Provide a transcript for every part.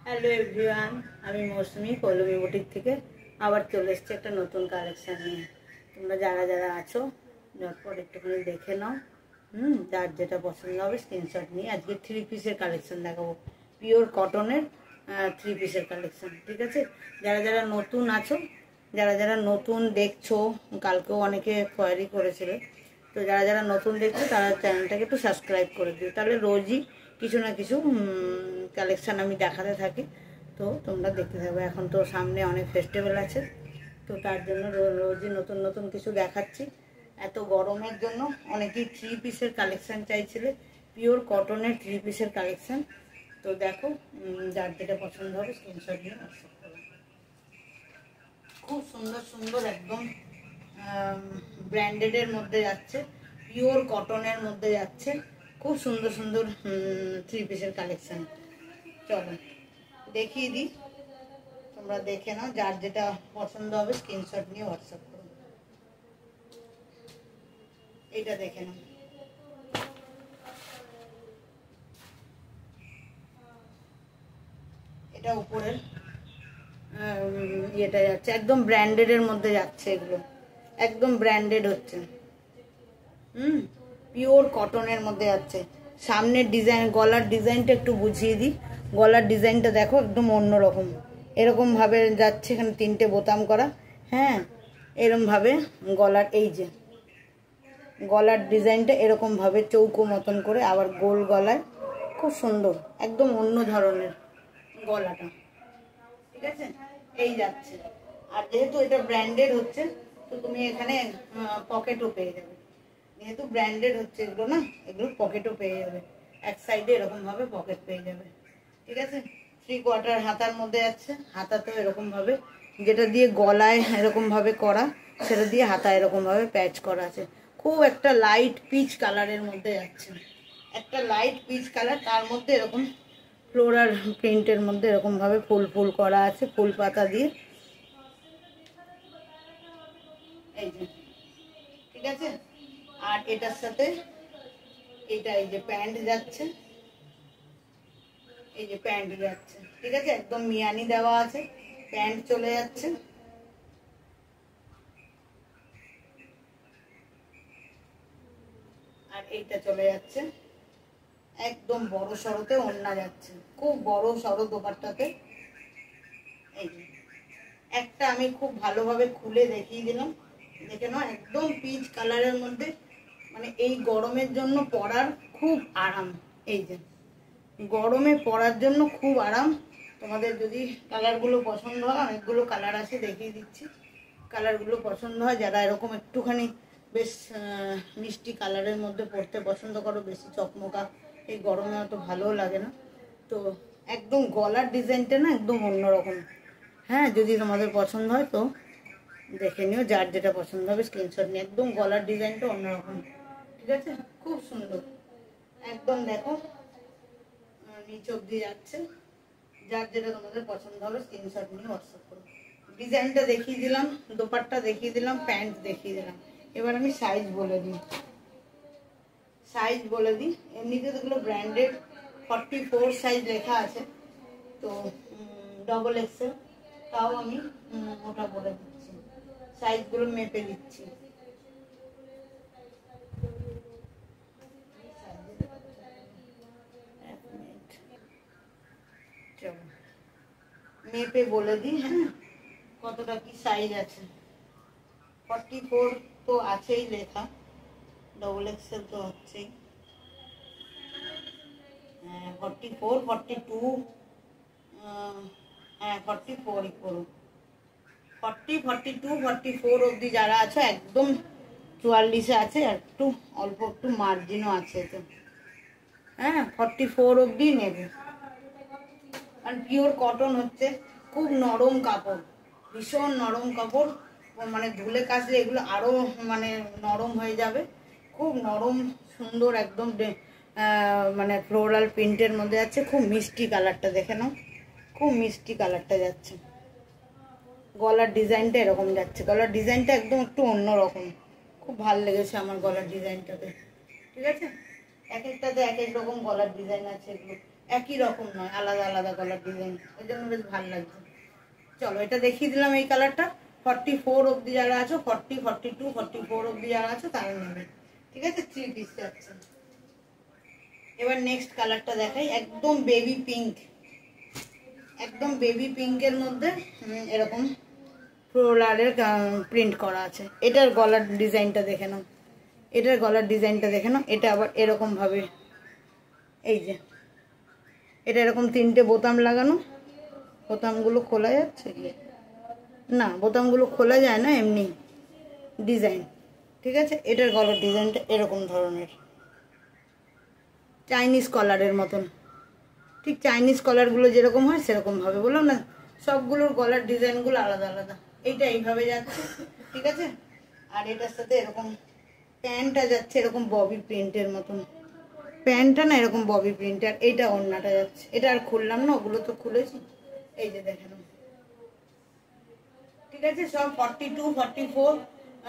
Hello everyone, আমি মৌসুমি Pallavi boutique থেকে আবার চলে এসেছি একটা নতুন কালেকশান নিয়ে। তোমরা যারা যারা আছো ঝটপট একটুখানি দেখে নাও। যার যেটা পছন্দ হবে স্ক্রিনশট নিয়ে আজকে 3 পিসের কালেকশান দেখাবো। পিওর কটনের 3 পিসের কালেকশান, ঠিক আছে? যারা যারা নতুন আছো, যারা যারা নতুন দেখছো, কালকেও অনেকে কোয়ারি করেছিলে, তো যারা যারা নতুন দেখছো তারা চ্যানেলটাকে একটু সাবস্ক্রাইব করে দিও, তাহলে রোজই কিছু না কিছু কালেকশান আমি দেখাতে থাকি। তো তোমরা দেখতে থাকবে। এখন তো সামনে অনেক ফেস্টিভ্যাল আছে, তো তার জন্য রোজই নতুন নতুন কিছু দেখাচ্ছি। এত গরমের জন্য অনেকেই 3 পিসের কালেকশান চাইছিলে, পিওর কটনের 3 পিসের কালেকশান। তো দেখো, যার যেটা পছন্দ হবে স্ক্রিনশট নিয়ে হোয়াটসঅ্যাপ করো। খুব সুন্দর সুন্দর একদম ব্র্যান্ডেডের মধ্যে যাচ্ছে, পিওর কটনের মধ্যে যাচ্ছে, খুব সুন্দর সুন্দর 3 পিসের কালেকশান। চলো দেখিয়ে দিই, তোমরা দেখে নাও। যার যেটা পছন্দ হবে স্ক্রিনশট নিয়ে হোয়াটসঅ্যাপ করো। এটা দেখে নাও, এটা উপরের ইয়েটা যাচ্ছে একদম ব্র্যান্ডেডের মধ্যে যাচ্ছে, এগুলো একদম ব্র্যান্ডেড হচ্ছে। পিওর কটনের মধ্যে যাচ্ছে। সামনের ডিজাইন, গলার ডিজাইনটা একটু বুঝিয়ে দিই। গলার ডিজাইনটা দেখো একদম অন্যরকম, এরকম ভাবে যাচ্ছে। এখানে 3টে বোতাম করা, হ্যাঁ, এরকম ভাবে গলার, এই যে গলার ডিজাইনটা এরকম ভাবে চৌকো মতন করে, আবার গোল গলায়, খুব সুন্দর, একদম অন্য ধরনের গলাটা, ঠিক আছে? এই যাচ্ছে। আর যেহেতু এটা ব্র্যান্ডেড হচ্ছে, তো তুমি এখানে পকেটও পেয়ে যাবে। যেহেতু ব্র্যান্ডেড হচ্ছে এগুলো, না, এগুলো পকেটও পেয়ে যাবে। এক সাইডে এরকম ভাবে পকেট পেয়ে যাবে, ঠিক আছে? 3/4 হাতার মধ্যে যাচ্ছে। হাতাতেও এরকম ভাবে, যেটা দিয়ে গলায় এরকম ভাবে করা, সেটা দিয়ে হাতা এরকম ভাবে প্যাচ করা আছে। খুব একটা লাইট পিচ কালারের মধ্যে যাচ্ছে, একটা লাইট পিচ কালার, তার মধ্যে এরকম ফ্লোরাল প্রিন্টের মধ্যে এরকম ভাবে ফুল ফুল করা আছে, ফুল পাতা দিয়ে, এই যে, ঠিক আছে? আর এটার সাথে এটা, এই যে প্যান্ট যাচ্ছে, এই যে প্যান্ট যাচ্ছে, ঠিক আছে? একদম মিয়ানি দেওয়া আছে, প্যান্ট চলে যাচ্ছে। আর এইটা চলে যাচ্ছে একদম বড় সরোতে, ওড়না যাচ্ছে খুব বড় সরো দোপাট্টাতে। এই যে একটা আমি খুব ভালোভাবে খুলে দেখিয়ে দিলাম, দেখে নাও। একদম পিচ কালারের মধ্যে, মানে এই গরমের জন্য পরার খুব আরাম। এই যে গরমে পরার জন্য খুব আরাম। তোমাদের যদি কালারগুলো পছন্দ হয়, অনেকগুলো কালার আছে, দেখিয়ে দিচ্ছি। কালারগুলো পছন্দ হয়, যারা এরকম একটুখানি বেশ মিষ্টি কালারের মধ্যে পরতে পছন্দ করো, বেশি চকমকা এই গরমে অত ভালোও লাগে না, তো একদম গলার ডিজাইনটা না একদম অন্যরকম। হ্যাঁ, যদি তোমাদের পছন্দ হয় তো দেখে নিও, যার যেটা পছন্দ হবে স্ক্রিনশট নিয়ে। একদম গলার ডিজাইনটা অন্যরকম, ঠিক আছে? খুব সুন্দর একদম। দেখো নিচ অব্দি যাচ্ছে। যার যেটা তোমাদের পছন্দ হবে স্ক্রিনশট নিয়ে হোয়াটসঅ্যাপ করো। ডিজাইনটা দেখিয়ে দিলাম, দোপাট্টা দেখিয়ে দিলাম, প্যান্ট দেখিয়ে দিলাম। এবার আমি সাইজ বলে দিই, সাইজ বলে দিই। এমনিতে যেগুলো ব্র্যান্ডেড 44 সাইজ লেখা আছে, তো XXL, তাও আমি ওটা বলে দিচ্ছি, সাইজগুলো মেপে দিচ্ছি। মেপে বলে দিই, হ্যাঁ, কতটা কি সাইজ আছে। 44 তো আছেই লেখা, XXL তো হচ্ছেই, 44, 42, হ্যাঁ 44ই করো। 40, 42, 44 অবধি যারা আছে, একদম 44-এ আছে, একটু অল্প একটু মার্জিনও আছে তো, হ্যাঁ 44 অবধি নেবে। আর পিওর কটন হচ্ছে, খুব নরম কাপড়, ভীষণ নরম কাপড়, মানে ধুলে কাচলে এগুলো আরও মানে নরম হয়ে যাবে। খুব নরম সুন্দর একদম, মানে ফ্লোরাল প্রিন্টের মধ্যে যাচ্ছে। খুব মিষ্টি কালারটা দেখে নাও, খুব মিষ্টি কালারটা যাচ্ছে। গলার ডিজাইনটা এরকম যাচ্ছে, গলার ডিজাইনটা একদম একটু অন্যরকম, খুব ভালো লেগেছে আমার গলার ডিজাইনটাতে, ঠিক আছে? এক একটাতে এক এক রকম গলার ডিজাইন আছে, এগুলো একই রকম নয়, আলাদা আলাদা কালার ডিজাইন, ওই জন্য বেশ ভালো লাগছে। চলো এটা দেখিয়ে দিলাম এই কালারটা। 44 অবধি যারা আছো, 40, 42, 44 অবধি যারা আছো তারা নেবে, ঠিক আছে? 3 পিস যাচ্ছে। এবার নেক্সট কালারটা দেখাই, একদম বেবি পিঙ্ক, একদম বেবি পিঙ্কের মধ্যে এরকম ফ্লোরালের প্রিন্ট করা আছে। এটার গলার ডিজাইনটা দেখে নাও, এটার গলার ডিজাইনটা দেখে নাও। এটা আবার এরকম ভাবে, এই যে এটা এরকম 3টে বোতাম লাগানো, বোতামগুলো খোলা যাচ্ছে না, বোতামগুলো খোলা যায় না, এমনি ডিজাইন, ঠিক আছে? এটার গলার ডিজাইনটা এরকম ধরনের চাইনিজ কলারের মতন, ঠিক চাইনিজ কলারগুলো যেরকম হয় সেরকম ভাবে, বললাম না সবগুলোর গলার ডিজাইনগুলো আলাদা আলাদা। এইটা এইভাবে যাচ্ছে, ঠিক আছে? আর এটার সাথে এরকম প্যান্টটা যাচ্ছে এরকম ববি প্রিন্টের মতন, প্যান্টটা না এরকম ববি প্রিন্ট, আর এইটা ওড়নাটা যাচ্ছে। এটা আর খুললাম না, ওগুলো তো খুলেছি, এই যে দেখেন, ঠিক আছে? সব 42, 44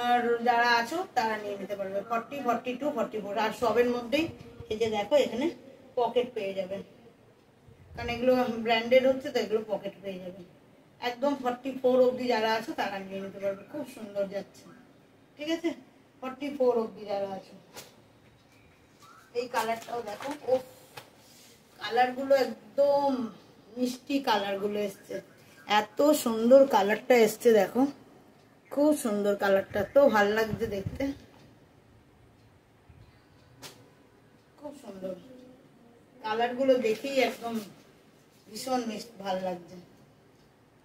আর যারা আছো তারা নিয়ে নিতে পারবে, 40, 42, 44। আর সবের মধ্যেই এই যে দেখো এখানে পকেট পেয়ে যাবেন, কারণ এগুলো ব্র্যান্ডেড হচ্ছে তো, এগুলো পকেট পেয়ে যাবেন। একদম 44 অবধি যারা আছো তারা নিয়ে নিতে পারবে, খুব সুন্দর যাচ্ছে, ঠিক আছে? 44 অবধি যারা আছো। এই কালারটাও দেখো, ও কালারগুলো একদম মিষ্টি কালারগুলো এসছে, এত সুন্দর কালারটা এসছে দেখো, খুব সুন্দর কালারটা, তো ভালো লাগছে দেখতে, খুব সুন্দর কালারগুলো দেখেই একদম ভীষণ মিষ্টি ভালো লাগছে,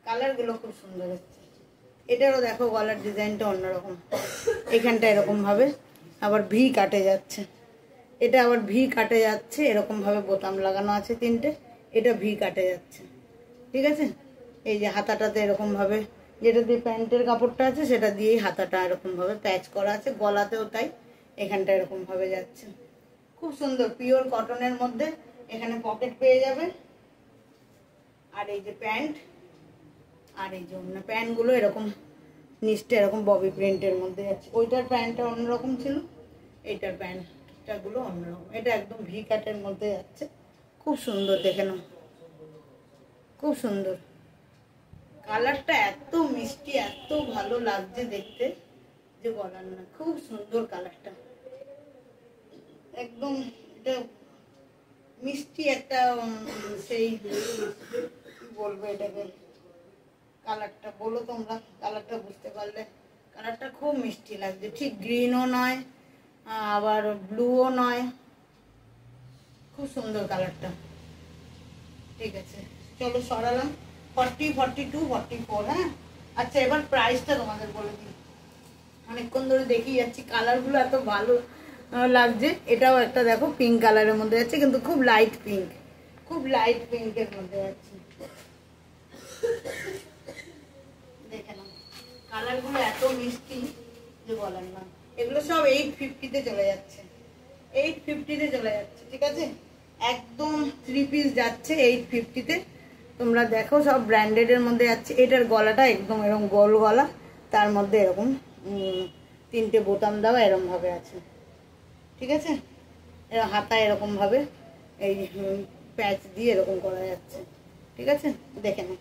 কালারগুলো খুব সুন্দর এসছে। এটারও দেখো গলার ডিজাইনটা অন্যরকম, এখানটা এরকম ভাবে আবার ভি কাটে যাচ্ছে, এটা আবার ভি কাটে যাচ্ছে, এরকম ভাবে বোতাম লাগানো আছে 3টে, এটা ভি কাটে যাচ্ছে, ঠিক আছে? এই যে হাতাটাতে এরকম ভাবে, যেটা দিয়ে প্যান্টের কাপড়টা আছে সেটা দিয়েই হাতাটা এরকম ভাবে প্যাচ করা আছে, গলাতেও তাই, এখানটা এরকম ভাবে যাচ্ছে, খুব সুন্দর পিওর কটনের মধ্যে। এখানে পকেট পেয়ে যাবে, আর এই যে প্যান্ট, আর এই যে ওড়না, প্যান্টগুলো এরকম নিচটা এরকম ববি প্রিন্টের মধ্যে যাচ্ছে। ওইটার প্যান্টটা অন্যরকম ছিল, এইটার প্যান্টটা গুলো অন্যরকম, এটা একদম ভি কাটের মধ্যে যাচ্ছে, খুব সুন্দর দেখে নাও, খুব সুন্দর কালারটা, এত মিষ্টি, এত ভালো লাগছে দেখতে যে বলার না, খুব সুন্দর কালারটা, একদম এটা মিষ্টি একটা সেই কি বলবো এটাকে, কালারটা বলো তোমরা, কালারটা বুঝতে পারলে, কালারটা খুব মিষ্টি লাগছে, ঠিক গ্রিনও নয় আবার ব্লুও নয়, খুব সুন্দর কালারটা, ঠিক আছে? চলো সরালাম। 40, 42, 44, হ্যাঁ? আচ্ছা এবার প্রাইসটা তোমাদের বলে দিই, অনেকক্ষণ ধরে দেখি যাচ্ছি, কালারগুলো এত ভালো লাগছে। এটাও একটা দেখো পিঙ্ক কালারের মধ্যে যাচ্ছে, কিন্তু খুব লাইট পিঙ্ক, খুব লাইট পিঙ্কের মধ্যে যাচ্ছে, দেখে নাও কালারগুলো এত মিষ্টি যে বলার না। এগুলো সব 850-তে চলে যাচ্ছে, 850-তে চলে যাচ্ছে, ঠিক আছে? একদম 3 পিস যাচ্ছে 850-তে। তোমরা দেখো সব ব্র্যান্ডেডের মধ্যে যাচ্ছে। এটার গলাটা একদম এরকম গোল গলা, তার মধ্যে এরকম 3টে বোতাম দেওয়া এরকম ভাবে আছে, ঠিক আছে? হাতা এরকম ভাবে এই প্যাচ দিয়ে এরকম করা যাচ্ছে, ঠিক আছে? দেখে নাও,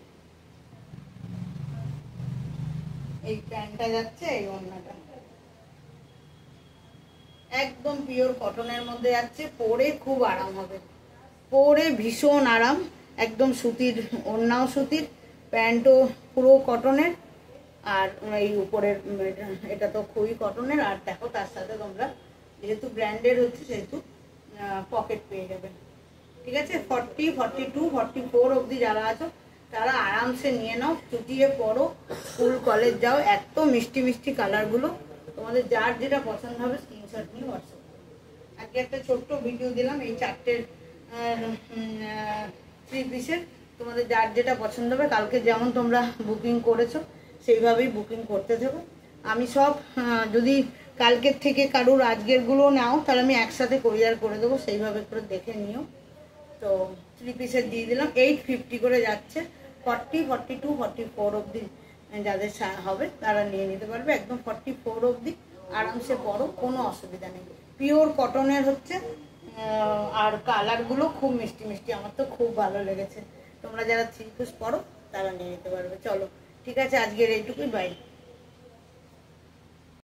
এই প্যান্টটা যাচ্ছে, এই ওড়নাটা একদম পিওর কটনের মধ্যে যাচ্ছে, পরে খুব আরাম হবে, পরে ভীষণ আরাম, একদম সুতির, ওড়নাও সুতির, প্যান্টও পুরো কটনের, আর এই উপরের এটা তো খুবই কটনের। আর দেখো তার সাথে তোমরা যেহেতু ব্র্যান্ডেড হচ্ছে সেহেতু পকেট পেয়ে যাবে, ঠিক আছে? 40, 42, 44 অবধি যারা আছো তারা আরামসে নিয়ে নাও, চুটিয়ে পড়ো, স্কুল কলেজ যাও, এত মিষ্টি মিষ্টি কালারগুলো, তোমাদের যার যেটা পছন্দ হবে স্ক্রিনশট নিয়ে হোয়াটসঅ্যাপ করো। আজকে একটা ছোট্ট ভিডিও দিলাম এই 4টের 3 পিসের, তোমাদের যার যেটা পছন্দ হবে কালকে যেমন তোমরা বুকিং করেছো সেইভাবেই বুকিং করতে থাকো। আমি সব যদি কালকের থেকে কারুর আজকেরগুলো নাও তাহলে আমি একসাথে কোরিয়ার করে দেবো, সেইভাবে করে দেখে নিও। তো 3 পিসের দিয়ে দিলাম, 850 করে যাচ্ছে। 40, 42, 44 অবধি যাদের হবে তারা নিয়ে নিতে পারবে, একদম 44 অবধি আরামসে পরো, কোনো অসুবিধা নেই। পিওর কটনের হচ্ছে, আর কালারগুলো খুব মিষ্টি মিষ্টি, আমার তো খুব ভালো লেগেছে। তোমরা যারা থ্রি পিস পরো তারা নিয়ে নিতে পারবে। চলো ঠিক আছে, আজকের এইটুকুই, বাই।